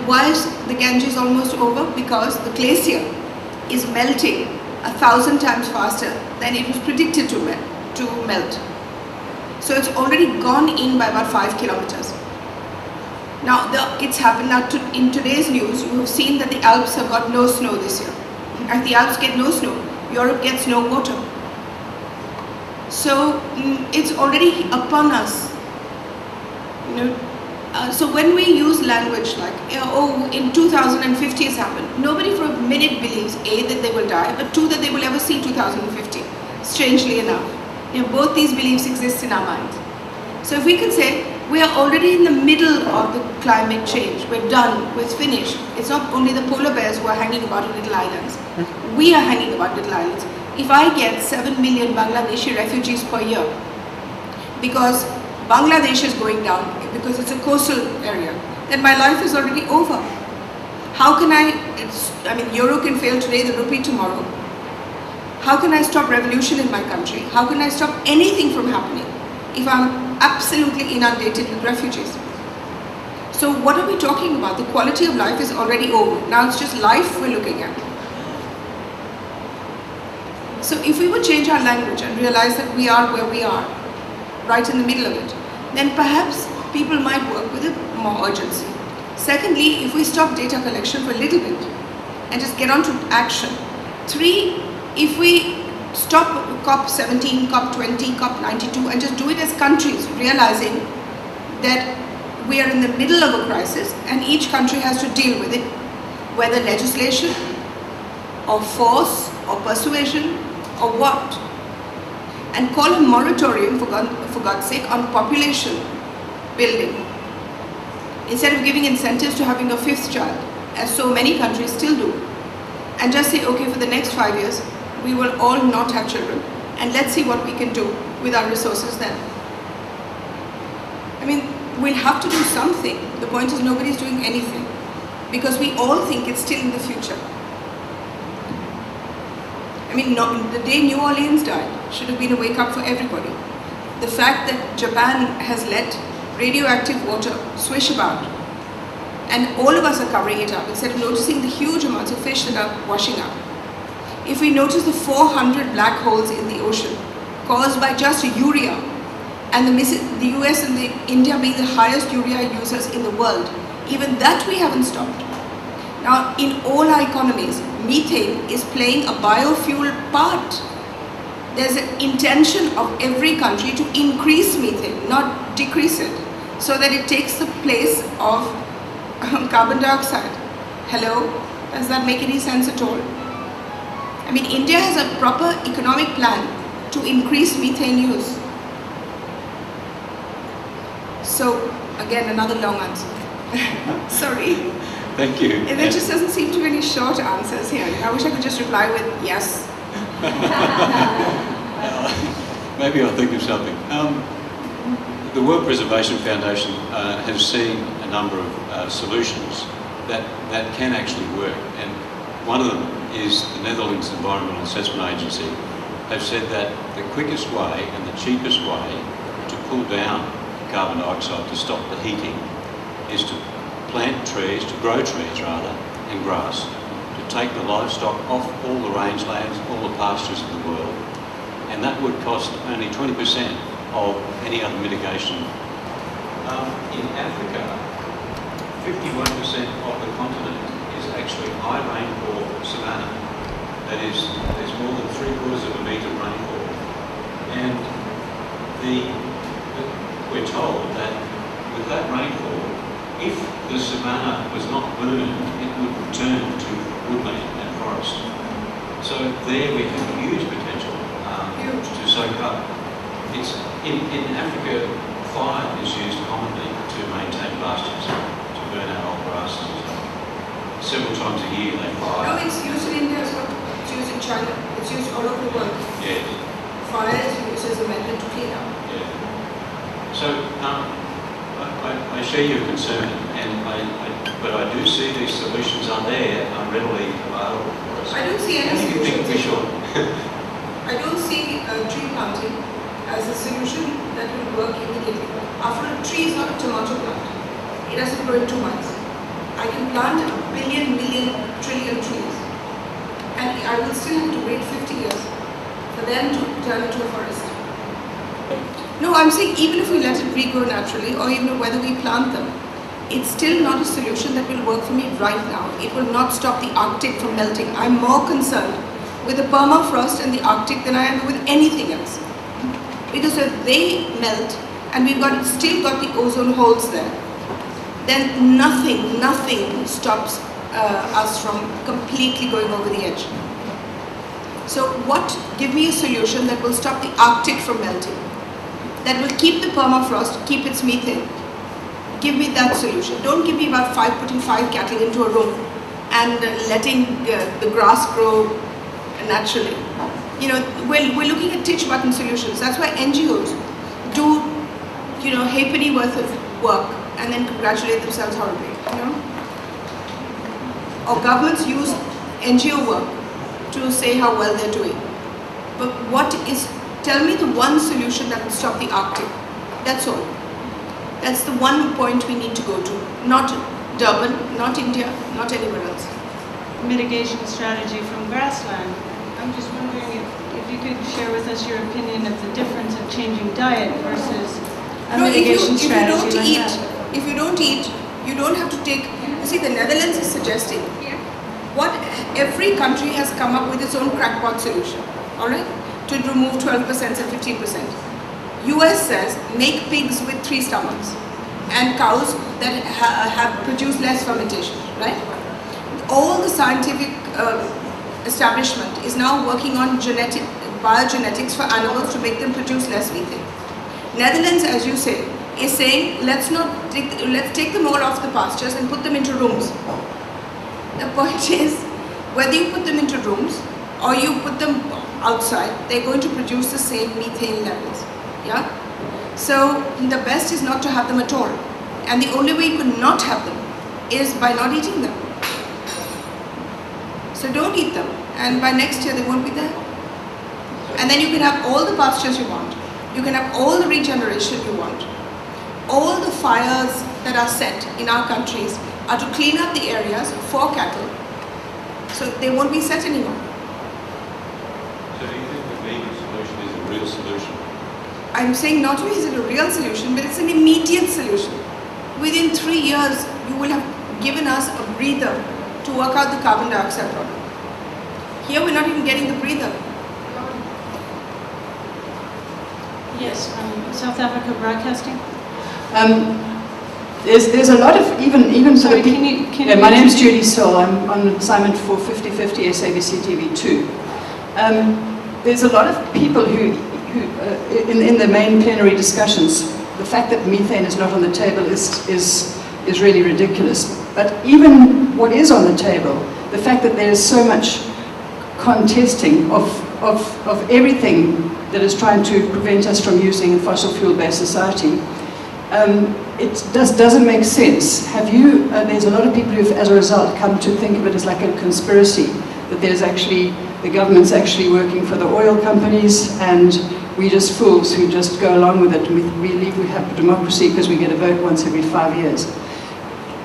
why is the Ganges almost over? Because the glacier is melting 1,000 times faster than it was predicted to melt. So it's already gone in by about 5 kilometers. Now it's happened now. In today's news, you have seen that the Alps have got no snow this year. If the Alps get no snow, Europe gets no water. So it's already upon us. So when we use language like, oh, in 2050 has happened, nobody for a minute believes A, that they will die, but 2, that they will ever see 2050. Strangely enough, both these beliefs exist in our minds. So if we can say we are already in the middle of the climate change, we're done, we're finished. It's not only the polar bears who are hanging about in little islands. We are hanging about little islands. If I get 7 million Bangladeshi refugees per year, because Bangladesh is going down, because it's a coastal area, then my life is already over. How can euro can fail today, the rupee tomorrow. How can I stop revolution in my country? How can I stop anything from happening if I'm absolutely inundated with refugees? So what are we talking about? The quality of life is already over. Now it's just life we're looking at. So if we would change our language and realize that we are where we are, right in the middle of it, then perhaps people might work with more urgency. Secondly, if we stop data collection for a little bit and just get on to action. 3, if we stop COP 17, COP 20, COP 92 and just do it as countries, realizing that we are in the middle of a crisis and each country has to deal with it, whether legislation or force or persuasion or what, and call a moratorium, for God's sake, on population building. Instead of giving incentives to having a 5th child, as so many countries still do, and just say, okay, for the next 5 years, we will all not have children, and let's see what we can do with our resources then. We'll have to do something. The point is nobody's doing anything, because we all think it's still in the future. The day New Orleans died should have been a wake-up for everybody. The fact that Japan has let radioactive water swish about, and all of us are covering it up instead of noticing the huge amounts of fish that are washing up. If we notice the 400 black holes in the ocean caused by just urea, and the US and India being the highest urea users in the world, even that we haven't stopped. Now, in all our economies, methane is playing a biofuel part. There's an intention of every country to increase methane, not decrease it, so that it takes the place of carbon dioxide. Hello? Does that make any sense at all? India has a proper economic plan to increase methane use. So, again, another long answer. Sorry. Thank you. And there just doesn't seem to be any short answers here. I wish I could just reply with yes. Maybe I'll think of something. The World Preservation Foundation has seen a number of solutions that can actually work, and one of them is the Netherlands Environmental Assessment Agency have said that the quickest way and the cheapest way to pull down carbon dioxide to stop the heating is to plant trees, to grow trees rather, and grass, to take the livestock off all the rangelands, all the pastures of the world, and that would cost only 20% of any other mitigation. In Africa, 51% of the continent is actually high rainfall savanna. That is, there's more than 3/4 of a metre rainfall, and we're told that with that rainfall, if the savanna was not burned, it would return to woodland and forest. So there we have huge potential to soak up. It's in Africa, fire is used commonly to maintain pastures, to burn out old grasses and so on. Several times a year they fire. No, it's used in India as well. It's used in China. It's used all over the world. Yeah. Fire is used as a method to clean up. Yeah. So I share your concern, but I do see these solutions are there, are readily available for us. I don't see any solution. Do you think we should? I don't see tree planting as a solution that will work immediately. After a tree is not a tomato plant. It doesn't grow in 2 months. I can plant a billion, million, trillion trees, and I will still have to wait 50 years for them to turn into a forest. No, I'm saying even if we let it regrow naturally, or even whether we plant them, it's still not a solution that will work for me right now. It will not stop the Arctic from melting. I'm more concerned with the permafrost in the Arctic than I am with anything else. Because if they melt, and we've still got the ozone holes there, then nothing stops us from completely going over the edge. So give me a solution that will stop the Arctic from melting, that will keep the permafrost, keep its methane. Give me that solution. Don't give me about putting 5 cattle into a room and letting the grass grow naturally. You know, we're looking at titch button solutions. That's why NGOs do, halfpenny worth of work and then congratulate themselves horribly, Or governments use NGO work to say how well they're doing. But tell me the one solution that will stop the Arctic. That's all. That's the one point we need to go to. Not Durban, not India, not anywhere else. Mitigation strategy from grassland. I'm just wondering if you could share with us your opinion of the difference of changing diet versus a mitigation strategy like that. If you don't eat, you don't have to take. You see, the Netherlands is suggesting every country has come up with its own crackpot solution, all right, to remove 12% and 15%. US says make pigs with 3 stomachs and cows that have produced less fermentation, right? All the scientific establishment is now working on biogenetics for animals to make them produce less methane. Netherlands, as you say, is saying let's take them all off the pastures and put them into rooms. The point is, whether you put them into rooms or you put them outside, they're going to produce the same methane levels. Yeah? So the best is not to have them at all. And the only way you could not have them is by not eating them. So don't eat them, and by next year they won't be there. And then you can have all the pastures you want. You can have all the regeneration you want. All the fires that are set in our countries are to clean up the areas for cattle, so they won't be set anymore. So do you think the vegan solution is a real solution? I'm saying not only is it a real solution, but it's an immediate solution. Within 3 years, you will have given us a breather to work out the carbon dioxide problem. Here we're not even getting the breather. Yes, from South Africa Broadcasting. There's a lot of even Sorry, can you my name's Judy Searle. I'm on assignment for 50/50 SABC TV2. There's a lot of people who in the main plenary discussions, the fact that methane is not on the table is really ridiculous. But even what is on the table, the fact that there is so much contesting of everything that is trying to prevent us from using a fossil fuel-based society, it doesn't make sense. There's a lot of people who've, as a result, come to think of it as like a conspiracy, that the government's actually working for the oil companies, and we just fools who just go along with it, and we believe we have democracy because we get a vote once every 5 years.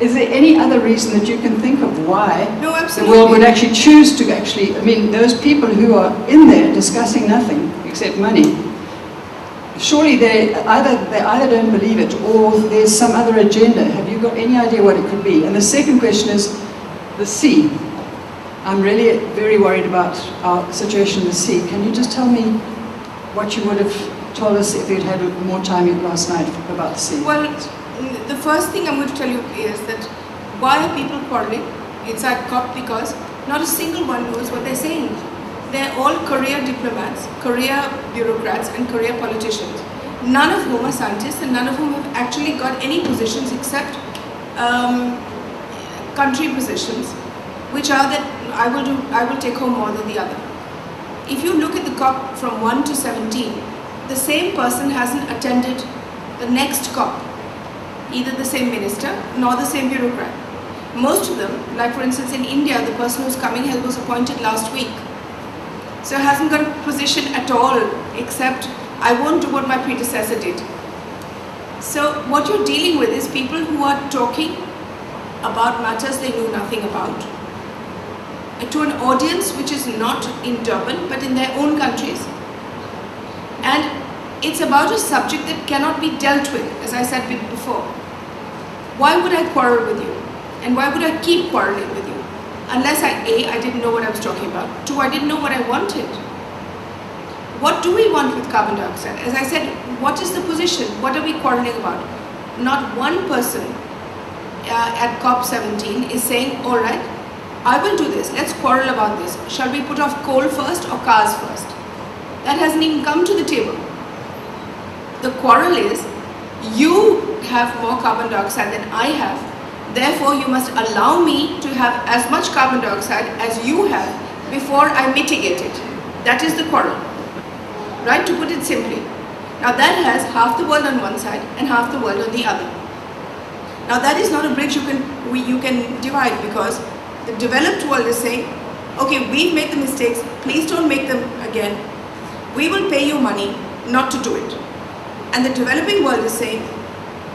Is there any other reason that you can think of why the world would actually choose to those people who are in there discussing nothing except money, surely they either don't believe it or there's some other agenda. Have you got any idea what it could be? And the second question is the sea. I'm really very worried about our situation in the sea. Can you just tell me what you would have told us if you'd had more time last night about the sea? Well, the first thing I'm going to tell you is that why are people quarreling inside COP? Because not a single one knows what they're saying. They're all career diplomats, career bureaucrats, and career politicians, none of whom are scientists and none of whom have actually got any positions except country positions, which are that I will take home more than the other. If you look at the COP from 1 to 17, the same person hasn't attended the next COP, either the same minister nor the same bureaucrat. Most of them, like for instance in India, the person who's coming here was appointed last week. So hasn't got a position at all, except I won't do what my predecessor did. So what you're dealing with is people who are talking about matters they knew nothing about, to an audience which is not in Durban but in their own countries. And it's about a subject that cannot be dealt with, as I said before. Why would I quarrel with you? And why would I keep quarreling with you? Unless I didn't know what I was talking about. 2, I didn't know what I wanted. What do we want with carbon dioxide? As I said, what is the position? What are we quarreling about? Not one person at COP17 is saying, all right, I will do this. Let's quarrel about this. Shall we put off coal first or cars first? That hasn't even come to the table. The quarrel is, you have more carbon dioxide than I have. Therefore, you must allow me to have as much carbon dioxide as you have before I mitigate it. That is the quarrel. Right, to put it simply. Now that has half the world on one side and half the world on the other. Now that is not a bridge you can divide, because the developed world is saying, okay, we've made the mistakes, please don't make them again. We will pay you money not to do it. And the developing world is saying,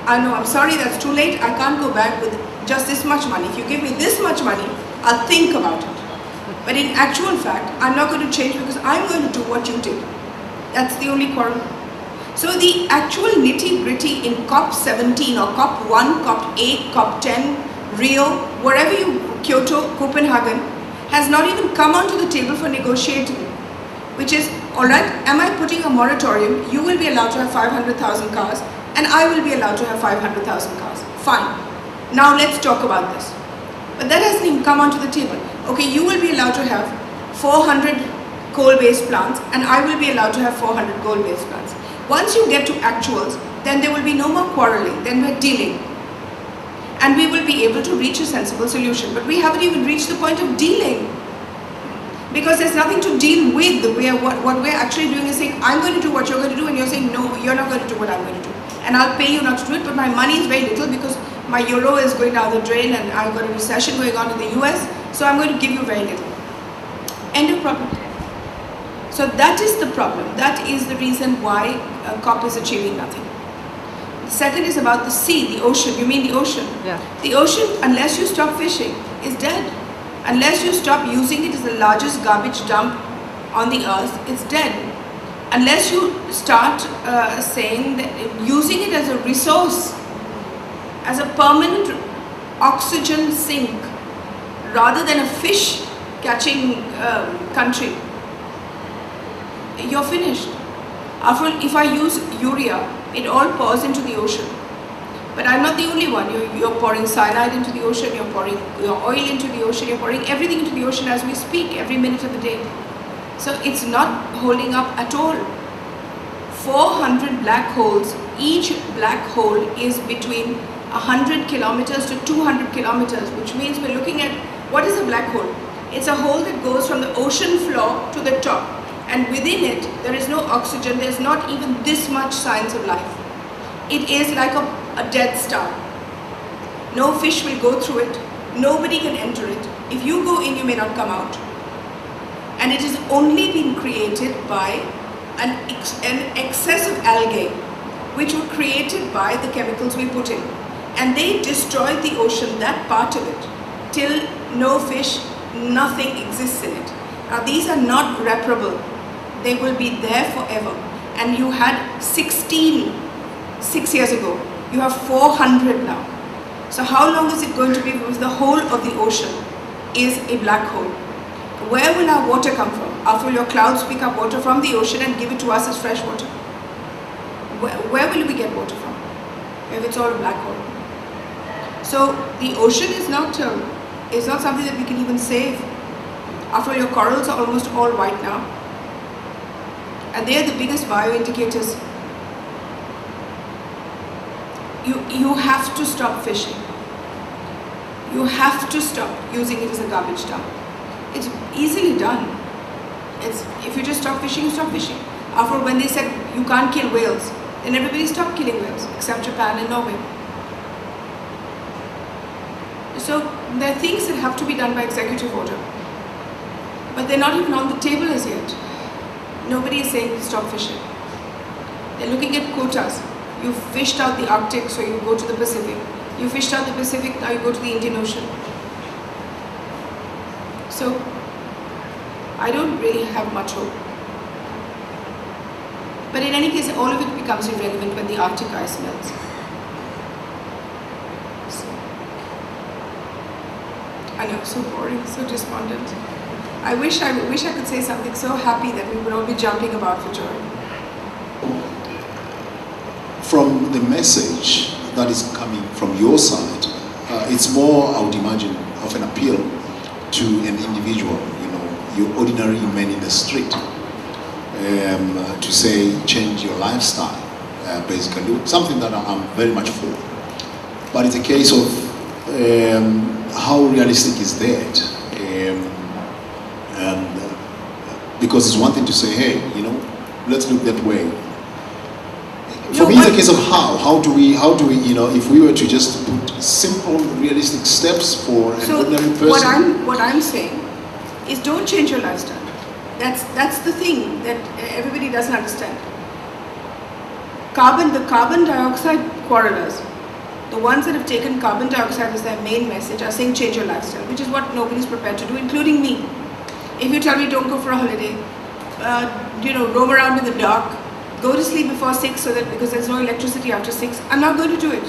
I know, I'm sorry, that's too late, I can't go back with just this much money. If you give me this much money, I'll think about it. But in actual fact, I'm not going to change because I'm going to do what you did. That's the only quarrel. So the actual nitty-gritty in COP17 or COP1, COP8, COP10, Rio, wherever you, Kyoto, Copenhagen, has not even come onto the table for negotiating. Which is, alright, am I putting a moratorium? You will be allowed to have 500,000 cars and I will be allowed to have 500,000 cars. Fine. Now let's talk about this. But that hasn't even come onto the table. Okay, you will be allowed to have 400 coal-based plants and I will be allowed to have 400 coal-based plants. Once you get to actuals, then there will be no more quarreling, then we're dealing. And we will be able to reach a sensible solution. But we haven't even reached the point of dealing. Because there's nothing to deal with. What we're actually doing is saying, I'm going to do what you're going to do, and you're saying, no, you're not going to do what I'm going to do. And I'll pay you not to do it, but my money is very little because my euro is going down the drain and I've got a recession going on in the US, so I'm going to give you very little. End of problem. So that is the problem. That is the reason why COP is achieving nothing. The second is about the sea, the ocean. You mean the ocean? Yeah. The ocean, unless you stop fishing, is dead. Unless you stop using it as the largest garbage dump on the earth, it's dead. Unless you start saying that using it as a resource, as a permanent oxygen sink, rather than a fish catching country, you're finished. After all, if I use urea, it all pours into the ocean. But I'm not the only one. You're pouring cyanide into the ocean, you're pouring your oil into the ocean, you're pouring everything into the ocean as we speak, every minute of the day. So it's not holding up at all. 400 black holes, each black hole is between 100 kilometers to 200 kilometers, which means we're looking at, what is a black hole? It's a hole that goes from the ocean floor to the top. And within it, there is no oxygen, there's not even this much signs of life. It is like a dead star. No fish will go through it, nobody can enter it. If you go in, you may not come out. And it has only been created by an excess of algae, which were created by the chemicals we put in. And they destroyed the ocean, that part of it, till no fish, nothing exists in it. Now these are not reparable. They will be there forever. And you had 16 6 years ago. You have 400 now. So how long is it going to be if the whole of the ocean is a black hole? Where will our water come from? After your clouds pick up water from the ocean and give it to us as fresh water? Where will we get water from if it's all a black hole? So the ocean is not something that we can even save. After all, your corals are almost all white now. And they are the biggest bioindicators. You have to stop fishing. You have to stop using it as a garbage dump. It's easily done. If you just stop fishing, you stop fishing. After when they said you can't kill whales, then everybody stopped killing whales, except Japan and Norway. So there are things that have to be done by executive order. But they're not even on the table as yet. Nobody is saying stop fishing. They're looking at quotas. You fished out the Arctic, so you go to the Pacific. You fished out the Pacific, now you go to the Indian Ocean. So, I don't really have much hope. But in any case, all of it becomes irrelevant when the Arctic ice melts. So, I know, so boring, so despondent. I wish I could say something so happy that we would all be jumping about for joy. From the message that is coming from your side, it's more, I would imagine, of an appeal to an individual, your ordinary man in the street, to say, change your lifestyle, basically, something that I'm very much for. But it's a case of how realistic is that? Because it's one thing to say, hey, let's look that way. For me, it's a case of how do we, if we were to just put simple, realistic steps for an ordinary person. What I'm saying is, don't change your lifestyle. That's the thing that everybody doesn't understand. The carbon dioxide quarrelers, the ones that have taken carbon dioxide as their main message, are saying change your lifestyle, which is what nobody's prepared to do, including me. If you tell me don't go for a holiday, roam around in the dark, go to sleep before 6 so that because there's no electricity after 6, I'm not going to do it,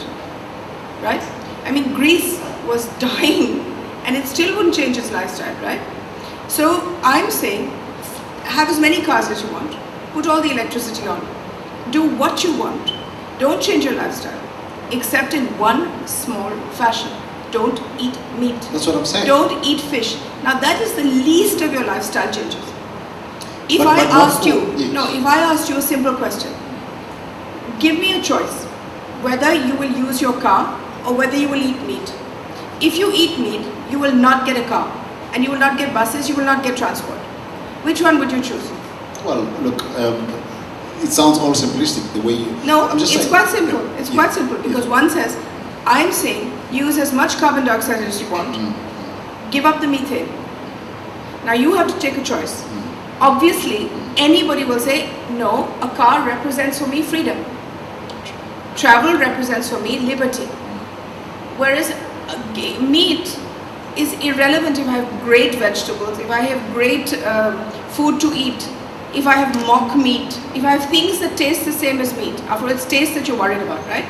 right? I mean, Greece was dying and it still wouldn't change its lifestyle, right? So I'm saying, have as many cars as you want, put all the electricity on, do what you want, don't change your lifestyle, except in one small fashion. Don't eat meat. That's what I'm saying. Don't eat fish. Now that is the least of your lifestyle changes. If I asked you a simple question, give me a choice, whether you will use your car or whether you will eat meat. If you eat meat, you will not get a car, and you will not get buses, you will not get transport. Which one would you choose? Well, look, it sounds all simplistic the way you... No, it's quite simple. It's quite simple because one says, I'm saying use as much carbon dioxide as you want. Give up the methane. Now you have to take a choice. Obviously, anybody will say, no, a car represents for me freedom. Travel represents for me liberty. Whereas meat is irrelevant if I have great vegetables, if I have great food to eat, if I have mock meat, if I have things that taste the same as meat. After all, it's taste that you're worried about, right?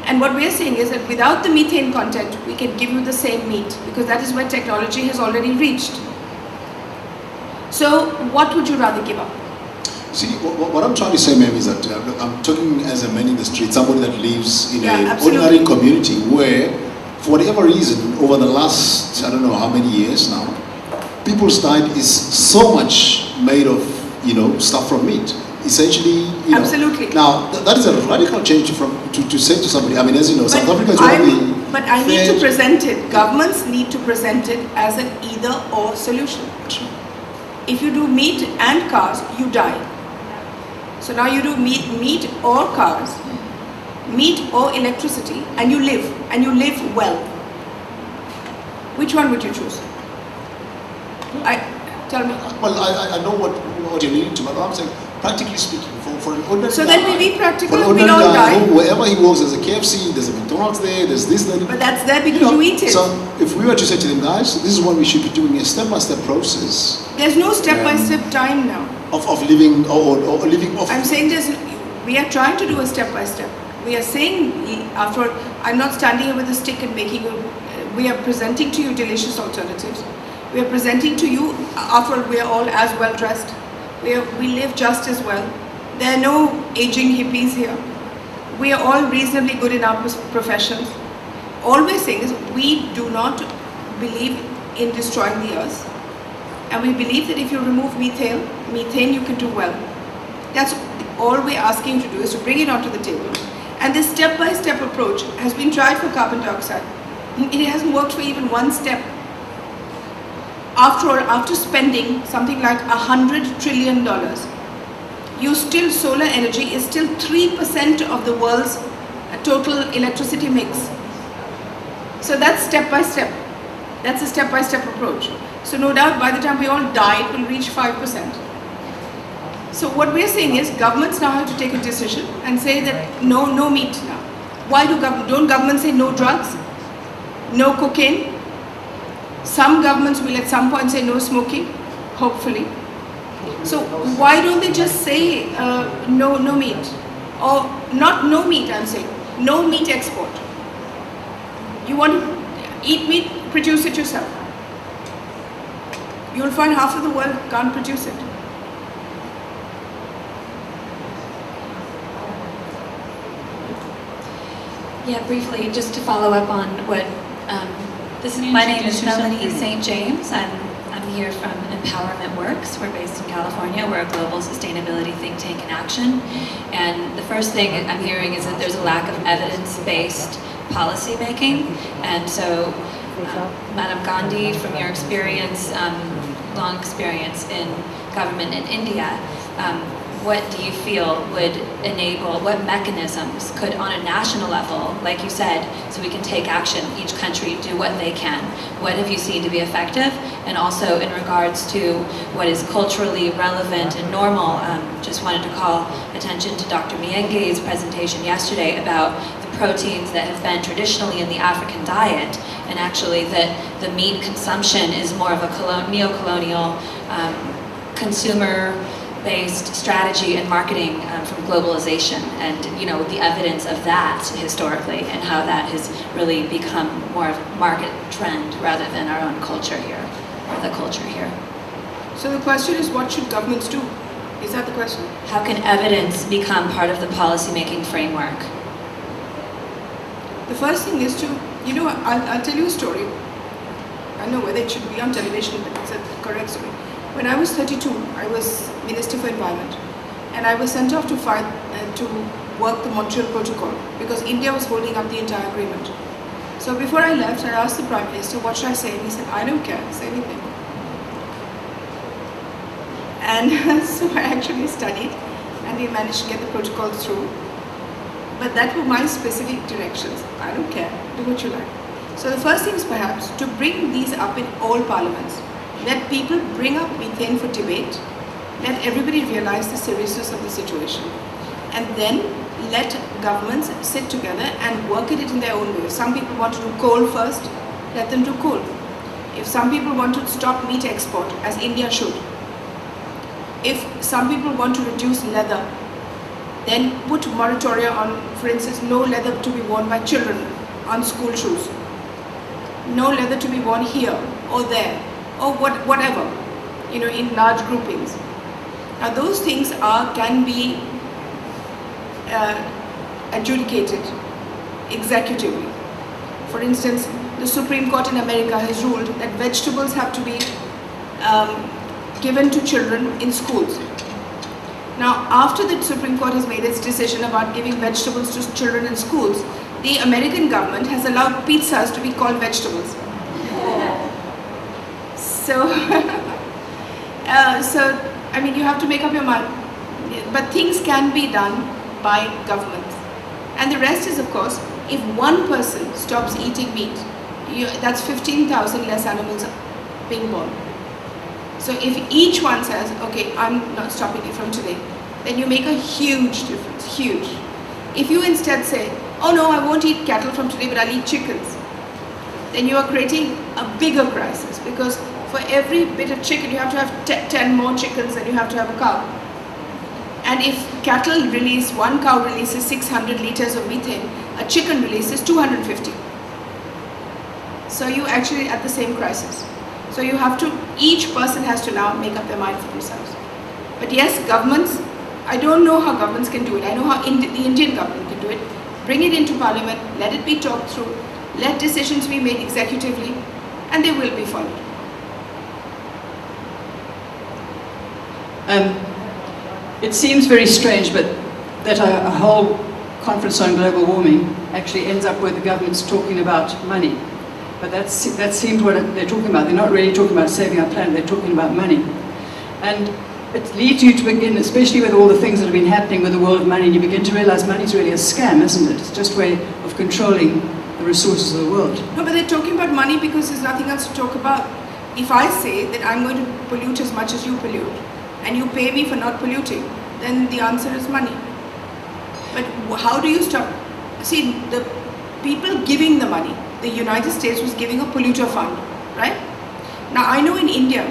And what we're saying is that without the methane content, we can give you the same meat, because that is where technology has already reached. So, what would you rather give up? See, what I'm trying to say, ma'am, is that I'm talking as a man in the street, somebody that lives in an ordinary community where, for whatever reason, over the last, I don't know how many years now, people's diet is so much made of, stuff from meat. Essentially, Absolutely. Now, that is a radical change to say to somebody, I mean, as you know, South Africa is one of the... But I need to present it, governments need to present it as an either-or solution. If you do meat and cars, you die. So now you do meat or cars, meat or electricity, and you live well. Which one would you choose? Tell me. Well, I know what you need to, but I'm saying, practically speaking, for an ordinary so that we be practical and we don't die. Wherever he works, there's a KFC, there's a McDonald's there, there's this, that. But that's there because you eat it. So if we were to say to them, guys, this is what we should be doing, a step-by-step process. There's no step-by-step time now. Of living or living off. I'm saying we are trying to do a step-by-step. We are saying, after all, I'm not standing here with a stick and we are presenting to you delicious alternatives. We are presenting to you, after all, we are all as well dressed. We live just as well. There are no aging hippies here. We are all reasonably good in our professions. All we're saying is we do not believe in destroying the earth. And we believe that if you remove methane you can do well. That's all we're asking you to do, is to bring it onto the table. And this step-by-step approach has been tried for carbon dioxide. It hasn't worked for even one step. After all, after spending something like $100 trillion, solar energy is still 3% of the world's total electricity mix. So that's step-by-step. That's a step-by-step approach. So no doubt by the time we all die, it will reach 5%. So what we're saying is governments now have to take a decision and say that no meat now. Why don't governments say no drugs, no cocaine? Some governments will at some point say no smoking, hopefully. So why don't they just say no meat? Or not no meat, I'm saying, no meat export. You want to eat meat, produce it yourself. You'll find half of the world can't produce it. Yeah, briefly, just to follow up on what, my name is Melanie St. James. I'm here from Empowerment Works. We're based in California. We're a global sustainability think tank in action. And the first thing I'm hearing is that there's a lack of evidence-based policy making. And so, Madam Gandhi, from your experience, long experience in government in India, what do you feel would enable, what mechanisms could on a national level, like you said, so we can take action, each country do what they can. What have you seen to be effective? And also in regards to what is culturally relevant and normal, just wanted to call attention to Dr. Mienge's presentation yesterday about the proteins that have been traditionally in the African diet, and actually that the meat consumption is more of a neo-colonial consumer-based strategy and marketing from globalization, and the evidence of that historically, and how that has really become more of a market trend rather than our own culture here, or the culture here. So the question is, what should governments do? Is that the question? How can evidence become part of the policy-making framework? The first thing is to, I'll tell you a story. I don't know whether it should be on television, but it's a correct story. When I was 32, I was Minister for Environment, and I was sent off to fight, to work the Montreal Protocol, because India was holding up the entire agreement. So before I left, I asked the Prime Minister, what should I say? And he said, I don't care, say anything. And so I actually studied, and we managed to get the protocol through. But that were my specific directions. I don't care, do what you like. So the first thing is perhaps to bring these up in all parliaments. Let people bring up methane for debate. Let everybody realize the seriousness of the situation. And then let governments sit together and work at it in their own way. If some people want to do coal first, let them do coal. If some people want to stop meat export, as India should. If some people want to reduce leather, then put moratoria on, for instance, no leather to be worn by children on school shoes. No leather to be worn here or there, or whatever, in large groupings. Now those things can be adjudicated executively. For instance, the Supreme Court in America has ruled that vegetables have to be given to children in schools. Now, after the Supreme Court has made its decision about giving vegetables to children in schools, the American government has allowed pizzas to be called vegetables. So, you have to make up your mind. But things can be done by governments. And the rest is, of course, if one person stops eating meat, that's 15,000 less animals being born. So if each one says, okay, I'm not stopping it from today, then you make a huge difference, huge. If you instead say, oh no, I won't eat cattle from today, but I'll eat chickens, then you are creating a bigger crisis, because for every bit of chicken, you have to have 10 more chickens than you have to have a cow. And if one cow releases 600 liters of methane, a chicken releases 250. So you actually at the same crisis. So you have to, each person has to now make up their mind for themselves. But yes, governments, I don't know how governments can do it. I know how the Indian government can do it. Bring it into parliament, let it be talked through, let decisions be made executively, and they will be followed. It seems very strange, but that a whole conference on global warming actually ends up with the governments talking about money. But that seems what they're talking about. They're not really talking about saving our planet, they're talking about money. And it leads you to begin, especially with all the things that have been happening with the world of money, and you begin to realize money is really a scam, isn't it? It's just a way of controlling the resources of the world. No, but they're talking about money because there's nothing else to talk about. If I say that I'm going to pollute as much as you pollute, and you pay me for not polluting, then the answer is money. But how do you stop see, the people giving the money, the United States was giving a polluter fund, right? Now I know in India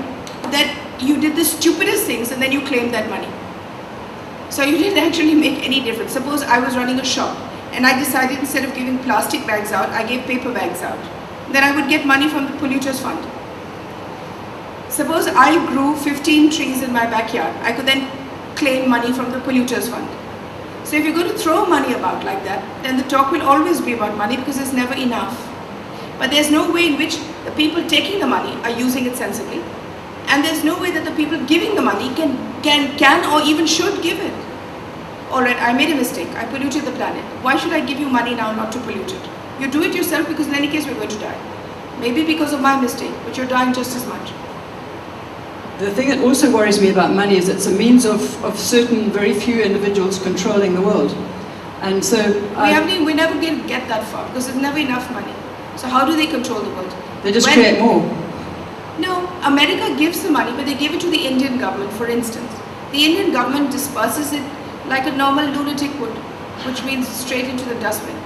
that you did the stupidest things and then you claimed that money. So you didn't actually make any difference. Suppose I was running a shop and I decided instead of giving plastic bags out, I gave paper bags out. Then I would get money from the polluters fund. Suppose I grew 15 trees in my backyard, I could then claim money from the polluters fund. So if you're going to throw money about like that, then the talk will always be about money because there's never enough. But there's no way in which the people taking the money are using it sensibly. And there's no way that the people giving the money can or even should give it. Alright, I made a mistake, I polluted the planet. Why should I give you money now not to pollute it? You do it yourself because in any case we're going to die. Maybe because of my mistake, but you're dying just as much. The thing that also worries me about money is it's a means of certain very few individuals controlling the world. And so we never get that far because there's never enough money. So how do they control the world? They just create more. No, America gives the money, but they give it to the Indian government, for instance. The Indian government disperses it like a normal lunatic would, which means straight into the dustbin.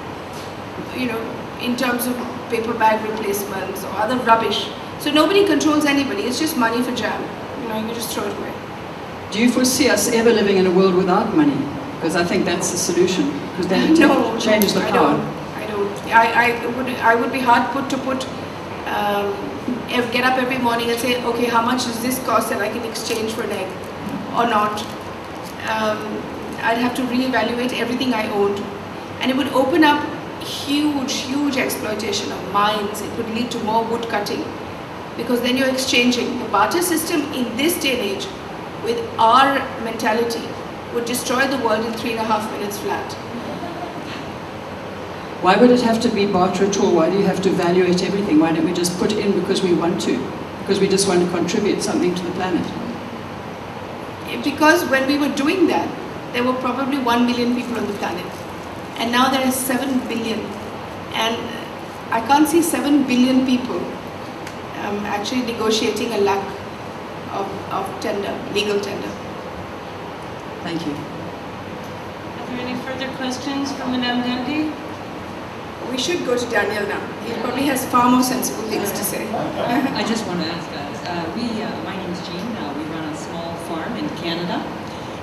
You know, in terms of paper bag replacements or other rubbish. So nobody controls anybody, it's just money for jam. You know, you just throw it away. Do you foresee us ever living in a world without money? Because I think that's the solution. Because then it changes the power. I would be hard put to get up every morning and say, okay, how much does this cost that I can exchange for an egg or not? I'd have to reevaluate everything I owned. And it would open up huge exploitation of mines. It would lead to more wood cutting. Because then you're exchanging. The barter system in this day and age, with our mentality, would destroy the world in 3.5 minutes flat. Why would it have to be barter at all? Why do you have to evaluate everything? Why don't we just put in because we want to? Because we just want to contribute something to the planet? Because when we were doing that, there were probably 1 million people on the planet. And now there are 7 billion. And I can't see 7 billion people actually negotiating a lack of tender, legal tender. Thank you. Are there any further questions from Madame Gandhi? We should go to Daniel now. He probably has far more sensible things to say. I just want to ask, my name is Jean. We run a small farm in Canada.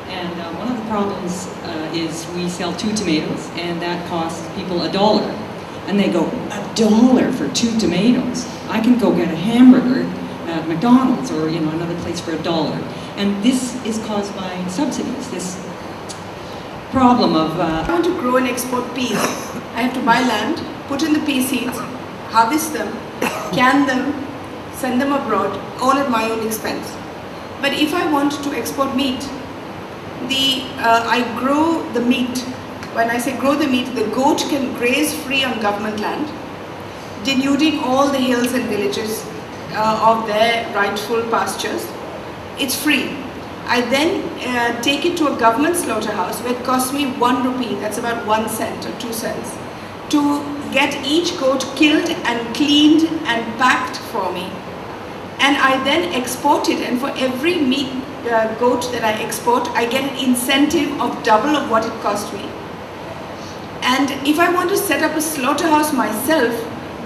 And one of the problems is we sell 2 tomatoes, and that costs people $1. And they go, $1 for 2 tomatoes? I can go get a hamburger at McDonald's or another place for $1. And this is caused by subsidies, this problem of... I want to grow and export peas. I have to buy land, put in the pea seeds, harvest them, can them, send them abroad, all at my own expense. But if I want to export meat, I grow the meat. When I say grow the meat, the goat can graze free on government land, denuding all the hills and villages of their rightful pastures. It's free. I then take it to a government slaughterhouse where it costs me 1 rupee, that's about 1 cent or 2 cents, to get each goat killed and cleaned and packed for me. And I then export it, and for every meat goat that I export, I get an incentive of double of what it cost me. And if I want to set up a slaughterhouse myself,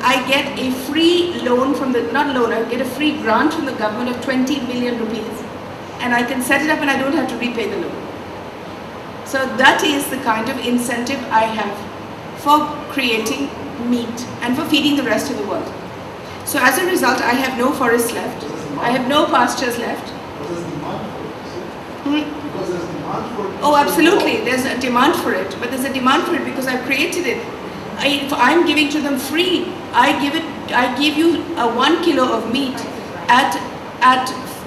I get a free loan from the, not loan, I get a free grant from the government of 20 million rupees. And I can set it up and I don't have to repay the loan. So that is the kind of incentive I have for creating meat and for feeding the rest of the world. So as a result, I have no forests left. I have no pastures left. Oh, absolutely. There's a demand for it. But there's a demand for it because I've created it. If I'm giving to them free, I give you a 1 kilo of meat at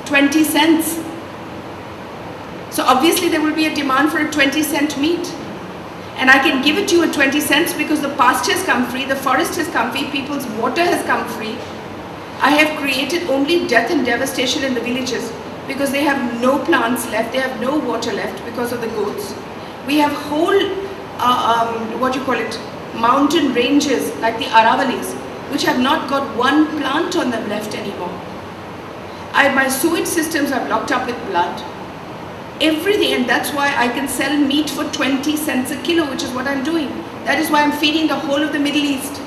20 cents. So obviously there will be a demand for a 20-cent meat. And I can give it to you at 20 cents because the pasture has come free, the forest has come free, people's water has come free. I have created only death and devastation in the villages because they have no plants left, they have no water left because of the goats. We have whole, mountain ranges like the Aravalis, which have not got one plant on them left anymore. My sewage systems are blocked up with blood. Everything, and that's why I can sell meat for 20 cents a kilo, which is what I'm doing. That is why I'm feeding the whole of the Middle East.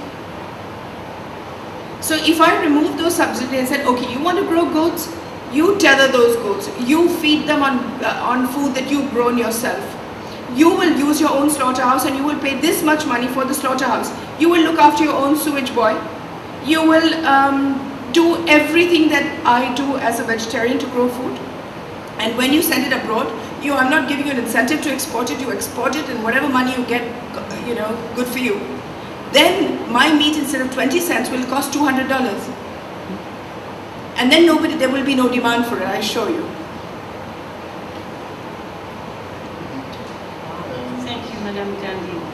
So if I remove those subsidies and said, okay, you want to grow goats, you tether those goats, you feed them on food that you've grown yourself. You will use your own slaughterhouse and you will pay this much money for the slaughterhouse. You will look after your own sewage boy. You will do everything that I do as a vegetarian to grow food. And when you send it abroad, I'm not giving you an incentive to export it, you export it and whatever money you get, good for you. Then my meat instead of 20 cents will cost $200. And then there will be no demand for it, I assure you. Thank you, Madam Gandhi.